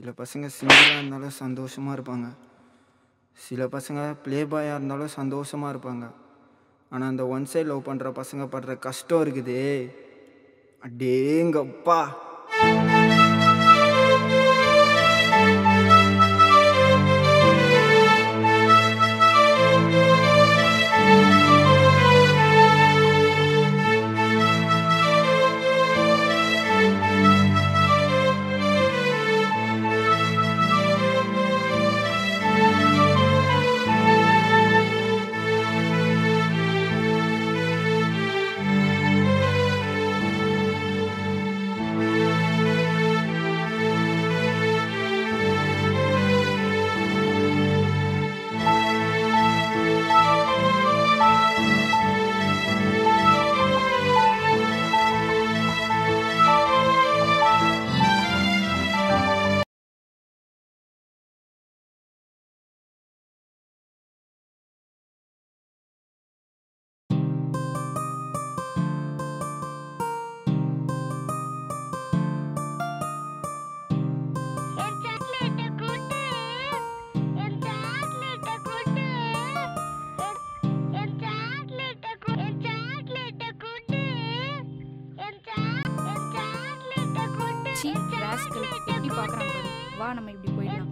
சில பசங்க சிங்கிளாக இருந்தாலும் சந்தோஷமாக இருப்பாங்க, சில பசங்க ப்ளே பாயாக இருந்தாலும் சந்தோஷமாக இருப்பாங்க. ஆனால் அந்த ஒன் சைட் லவ் பண்ணுற பசங்க படுற கஷ்டம் இருக்குதே, அடேங்கப்பா. எப்படி பாக்குறாங்க பாரு. வா நம்ம இப்படி போயிடலாம்.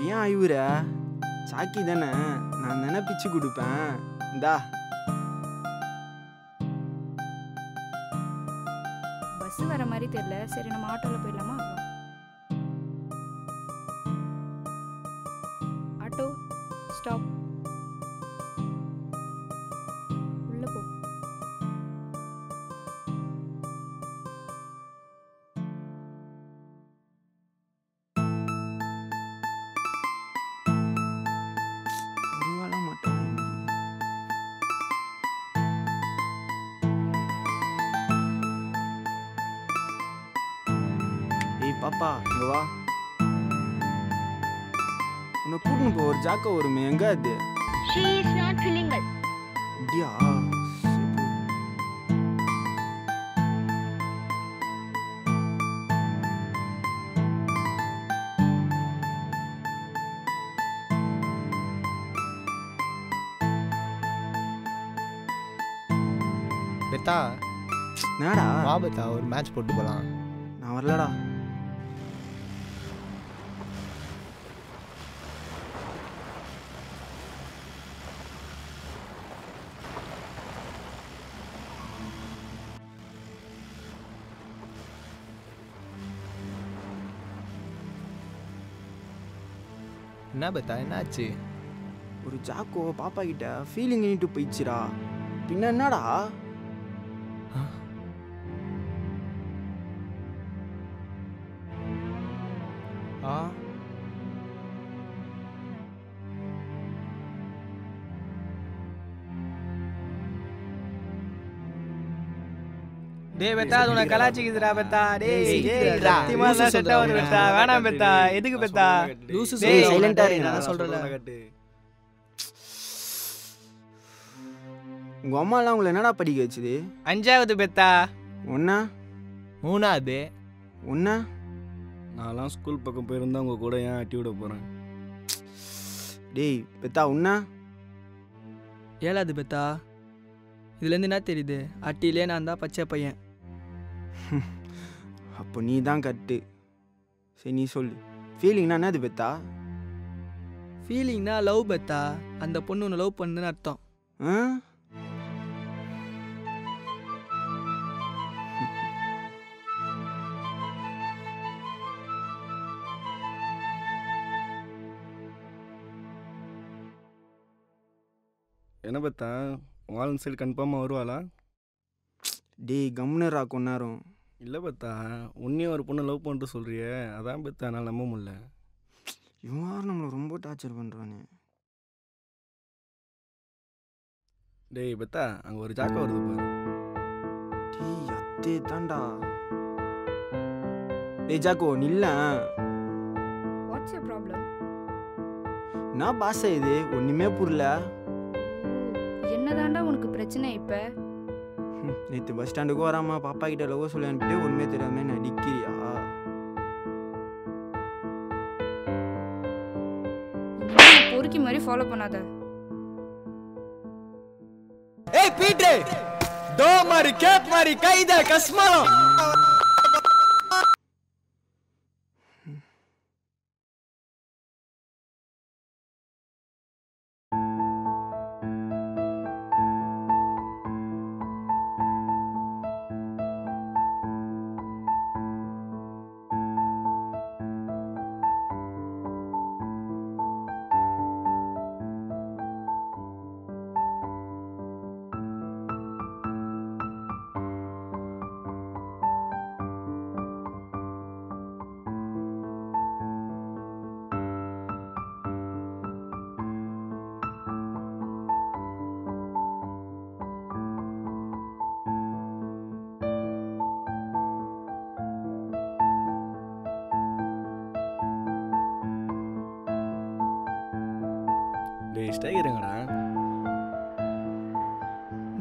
ஏன் ஐயூர சாக்கி தானே, நான் தானே பிச்சு கொடுப்பேன். இந்தா பஸ் வர மாதிரி தெரியல. சரி நம்ம ஆட்டோல போயிடலாமா? Auto stop. உள்ள போ. பாப்பா இங்க வா, உன்னை கூட்டின்னு போ. ஒரு ஜாக்கோ வருமே, எங்க அது? She is not feeling well. அப்படியா? பெத்தா என்னடா? வா பெத்தா, ஒரு மேட்ச் போட்டு போகலாம். நான் வரலடா. என்ன பெத்தா, என்னாச்சு? ஒரு ஜாக்கோ பாப்பா கிட்ட ஃபீலிங் பண்ணிட்டு போயிடுச்சுடா. பின்ன என்னடா? ஆ டேய் பெத்தா, அது உன கலாச்சிக்குதுடா பெத்தா. டேய் சத்தியமா தான் செட் ஆகுது பெத்தா. வேணாம் பெத்தா. எதுக்கு பெத்தா? டேய் சைலண்டா இரு, நான் சொல்றேன். உங்க அம்மா எல்லாம் உங்களை என்னடா படிக்க வச்சுது? 5வது பெத்தா. ஒன்னா 3வது. ஒன்னா நான்லாம் ஸ்கூல் பக்கம் போயிருந்தா உங்க கூட ஏன் அட்டி விட போறேன்? டேய் பெத்தா உன்னா 7வது பெத்தா. இதுலேருந்து என்ன தெரியுது? அட்டிலே நான் தான் பச்சை பையன். அப்போ நீ தான் கட்டு. சரி நீ சொல்லு, ஃபீலிங்னா என்னது பெத்தா? ஃபீலிங்னா லவ் பெத்தா. அந்த பொண்ணு உன்னை லவ் பண்ணுன்னு அர்த்தம். ஆ என்ன பத்தா, வாழ் சைடு கன்ஃபார்மாக வருவாளா? டேய் கம்னரா கொண்டாரும். இல்லை பத்தா, உன்னையும் ஒரு பொண்ணு லவ் பண்ணிட்டு சொல்கிறியே, அதான் பத்தா என்னால் நம்ப முடியல. இவன் நம்மளை ரொம்ப டார்ச்சர் பண்ணுறானே. டேய் பத்தா, அங்கே ஒரு ஜாக்கா வருது பாரு. டேய் அத்தே தாண்டா. டேய் ஜாக்கோ நில்ல. What's your problem? நான் பாச இது ஒன்றுமே புரியல. என்னதாண்டா உனக்கு பிரச்சனை இப்ப? நேற்று பஸ் ஸ்டாண்டுக்கு வராமா பாப்பா கிட்ட லவ் சொல்லி அனுப்பிட்டு ஒன்றுமே தெரியாம நடிக்கிறியா? பொறுக்கி மாதிரி ஃபாலோ பண்ணாத. ஏய் பீட்ரு, தோ மாரி கேப் மாரி கைத கஸ்மாலம். டேய் ஸ்டைகருங்கடா.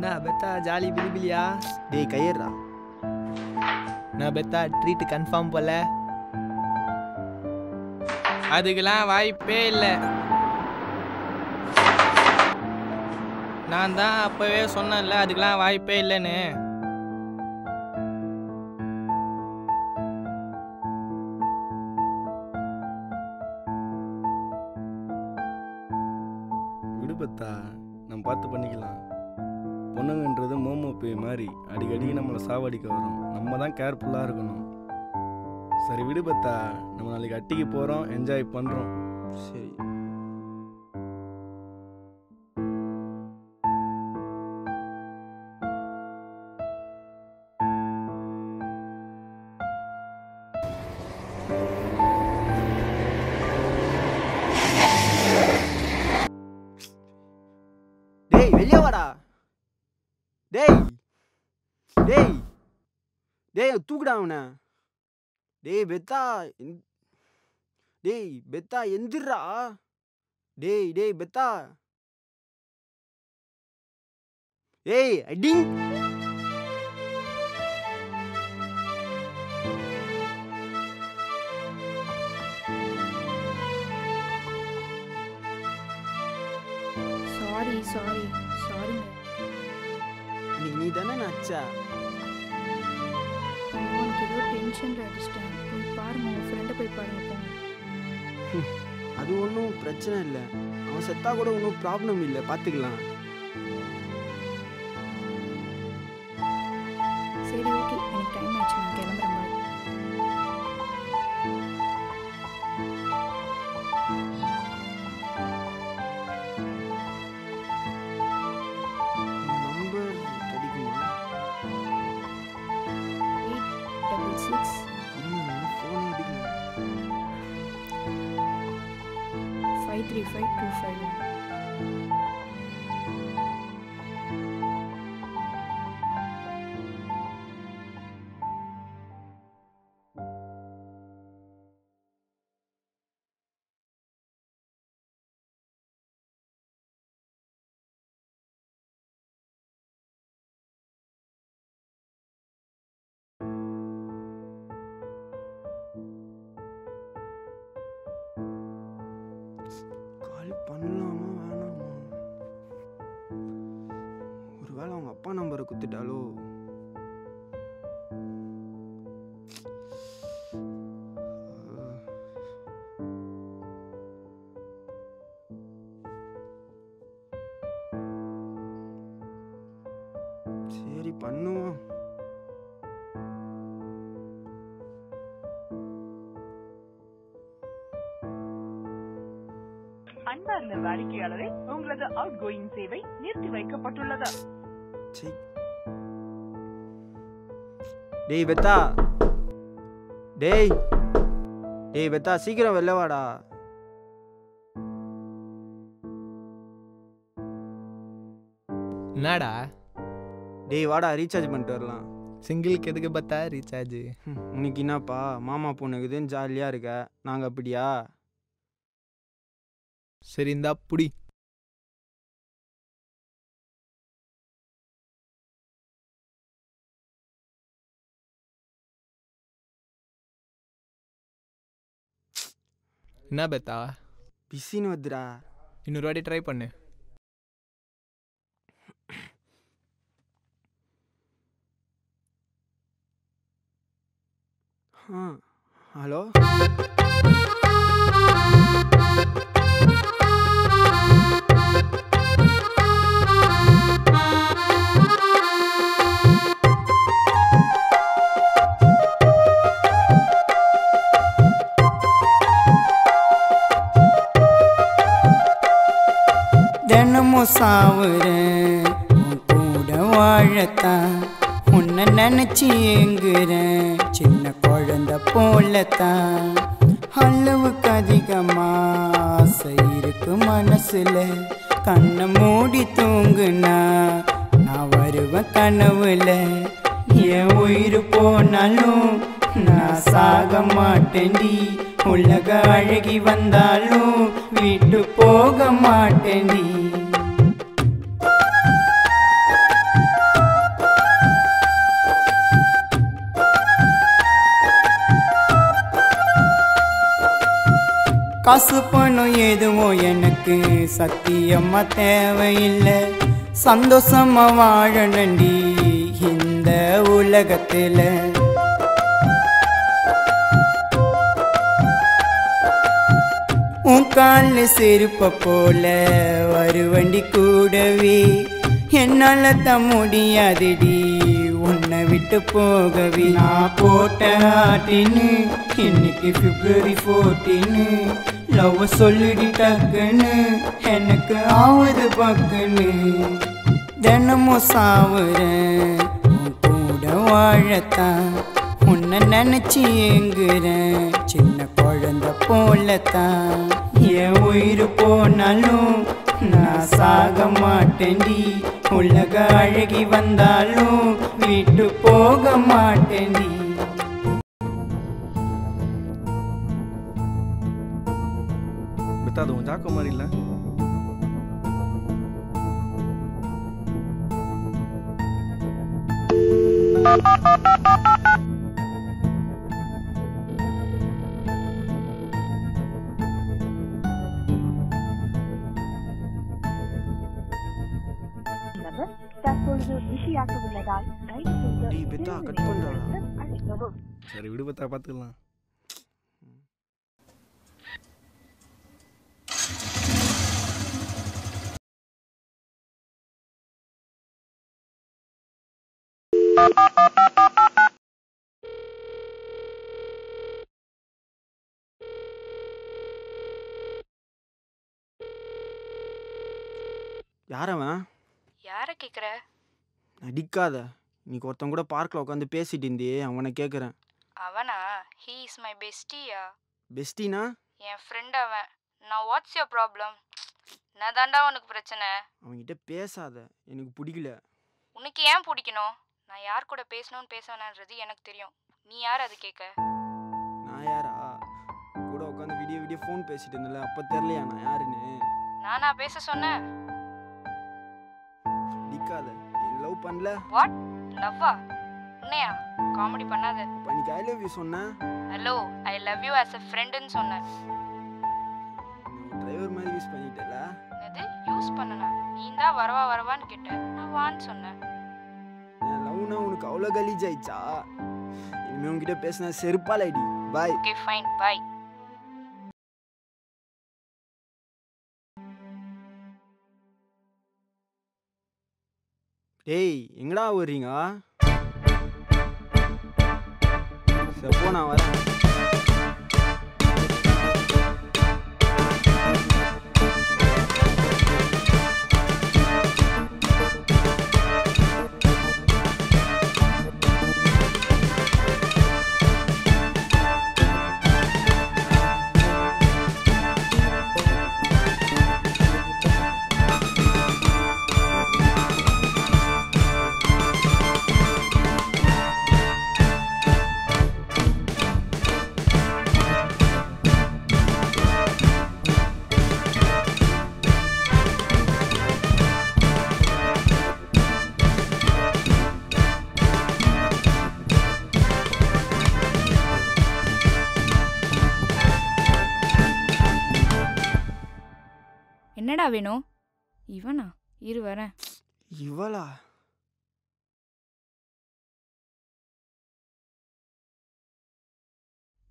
நான் பெத்தா ஜாலி பிலிபிலியா? டேய் கையறா. நான் பெத்தா ட்ரீட் கன்ஃபார்ம் போல. அதுக்கெல்லாம் வாய்ப்பே இல்லை. நான் தான் அப்பவே சொன்னேன்ல அதுக்கெல்லாம் வாய்ப்பே இல்லைன்னு. விடுபத்தா, நம்ம பார்த்து பண்ணிக்கலாம். பொண்ணுங்கன்றது மோமோ பேய் மாதிரி அடிக்கடி நம்மளை சாவடிக்க வரும். நம்ம தான் கேர்ஃபுல்லாக இருக்கணும். சரி விடுபத்தா, நம்ம நாளைக்கு அட்டிக்கு போகிறோம், என்ஜாய் பண்ணுறோம். சரி. டேய் வெளியே வாடா. டேய் டேய் டேய் தூக்குடா அவனை. டேய் பெத்தா டேய் பெத்தா எந்திரா. டேய் டேய் பெத்தா. ஏய் அடிங். சாரிங்க. நீ தானே நச்சா? உனக்கு ஏதோ டென்ஷனில் அடிச்சிட்டேன். போய் பாருங்க, உங்கள் ஃப்ரெண்டை போய் பாருங்க போங்க. அது ஒன்றும் பிரச்சனை இல்லை. அவன் செத்தா கூட ஒன்றும் ப்ராப்ளம் இல்லை, பார்த்துக்கலாம். சரி ஓகே, எனக்கு டைம் ஆச்சு, நான் கிளம்புறேன். பாய். நம்பர் கிடைக்குமா? 866 ஃபோன் எடுக்கணும். 535251. கால் பண்ணலாமா வேணாமா? ஒருவேளை அவங்க அப்பா நம்பரை குத்துட்டாலோ? சரி பண்ணுவோம். அன்பார்ந்த வாடிக்கையாளரே, உங்களது அவுட் கோயிங் சேவை நிறுத்தி வைக்கப்பட்டுள்ளது. டேய் பெத்தா. டேய் டேய் பெத்தா, சீக்கிரம் வெளில வாடா. என்னடா டேய் வாடா, ரீசார்ஜ் பண்ணிட்டு வரலாம். சிங்கிளுக்கு எதுக்கு பார்த்தா ரீசார்ஜ்? உனக்கு என்னப்பா மாமா பொண்ணுக்குதுன்னு ஜாலியாக இருக்க, நாங்கள் அப்படியா? சரி இந்தா புடி. என்ன பெத்தா பிஸின்னு வந்துடா. இன்னொரு வாட்டி ட்ரை பண்ணு. ஹலோ, தினமும் சாவுறேன் உன் கூட வாழத்தான், உன்னை நினைச்சி ஏங்குறேன் சின்ன குழந்தை போலத்தான். அளவுக்கு அதிகமா ஆசை இருக்கு மனசுல, கண்ணை மூடி தூங்குனா நான் வருவேன் கனவுல. என் உயிர் போனாலும் நான் சாக மாட்டேன்டி, உலக அழகி வந்தாலும் விட்டு போக மாட்டேன்டி. காசு பணம் எதுவும் எனக்கு சத்தியமா தேவையில்லை, சந்தோஷமா வாழணுண்டி இந்த உலகத்துல. உன் கால செருப்ப போல வருவண்டி கூடவே, என்னால தான் முடியாதுடி உன்னை விட்டு போகவே. நான் போட்ட ஆட்டின்னு இன்னைக்கு February 14, லவ் சொல்லிடி டக்குன்னு எனக்கு ஆவது பக்குன்னு. தினமும் சாவுறேன் உன் கூட வாழத்தான், உன்னை நினைச்சி ஏங்குறேன் சின்ன குழந்தை போலத்தான். என் உயிர் போனாலும் நான் சாக மாட்டேன்டி, உலக அழகி வந்தாலும் விட்டு போக மாட்டேன்டி. பெத்தா அது உன் ஜாக்கோ மாதிரி இல்லை? தற்பொழுது பிஸியாக உள்ளதால் டேய் பெத்தா, கட் பண்றாடா. அழைக்கவும். சரி விடு பெத்தா, பார்த்துக்கலாம். யாரவன்? யாரை கேட்குற? நடிக்காத. இன்னைக்கு ஒருத்தன் கூட பார்க்கில் உட்காந்து பேசிட்டு இருந்தியே, அவனை கேட்குறேன். அவனா? ஹீ இஸ் மை பெஸ்டியா. பெஸ்டினா? என் ஃப்ரெண்ட் அவன். நான் வாட்ஸ் யோர் ப்ராப்ளம்? நான் தாண்டா உனக்கு பிரச்சனை. அவன்கிட்ட பேசாத, எனக்கு பிடிக்கல. உனக்கு ஏன் பிடிக்கணும்? நான் யார் கூட பேசணும்னு பேச வேணான்றது எனக்கு தெரியும். நீ யார் அது கேட்க? நான் யாரா? கூட உட்காந்து விடிய விடிய ஃபோன் பேசிட்டு இருந்தல, அப்போ தெரியலையா நான் யாருன்னு? நானா பேச சொன்னேன்? நடிக்காத. என் லவ் பண்ணல. வாட்? லவ்வா? உன்னையா? காமெடி பண்ணாத. பண்ணிக்கு ஐ லவ் யூ சொன்னேன். Hello, I love you as a ஃப்ரெண்டுன்னு சொன்னேன். டிரைவர் மாதிரி யூஸ் பண்ணிட்டல. அது யூஸ் பண்ணனா? நீ தான் வரவா வரவான்னு கேட்ட, நான் வான்னு சொன்னேன். என் லவ்னா உனக்கு அவ்வளோ கலீஜ் ஆயிடுச்சா? இனிமே உங்ககிட்ட பேசினா செருப்பால் ஐடி. பாய். ஓகே ஃபைன், பாய். டேய் எங்கடா வர்றீங்க? சப்போ நான் வரேன். என்னடா வேணும்? இவனா? இரு வரேன். இவளா?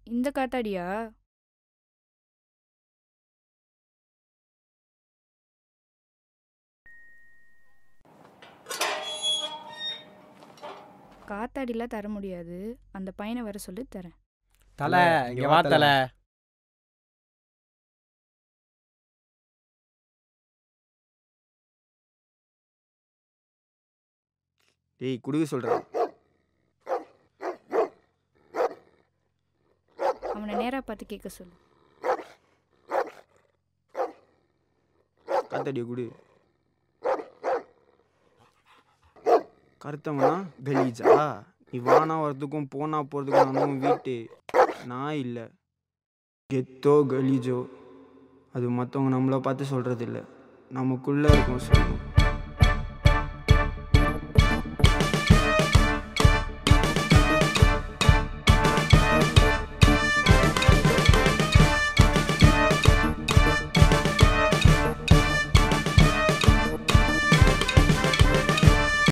இந்த காத்தாடியா? காத்தாடிலாம் தர முடியாது. அந்த பையனை வர சொல்லி தரேன். தலை இங்க வா தலை. டேய் குடுக்க சொல்கிறேன். அவனை நேராக பார்த்து கேட்க சொல்லு. காத்தாடியை குடு. கருத்தவனா கலீஜா? நீ வானா வரதுக்கும் போனா போகிறதுக்கும் நானும் வீட்டு நான் இல்லை. கெத்தோ கலீஜோ அது மற்றவங்க நம்மளை பார்த்து சொல்கிறது இல்லை, நமக்குள்ளே இருக்கும் சொல்லணும்.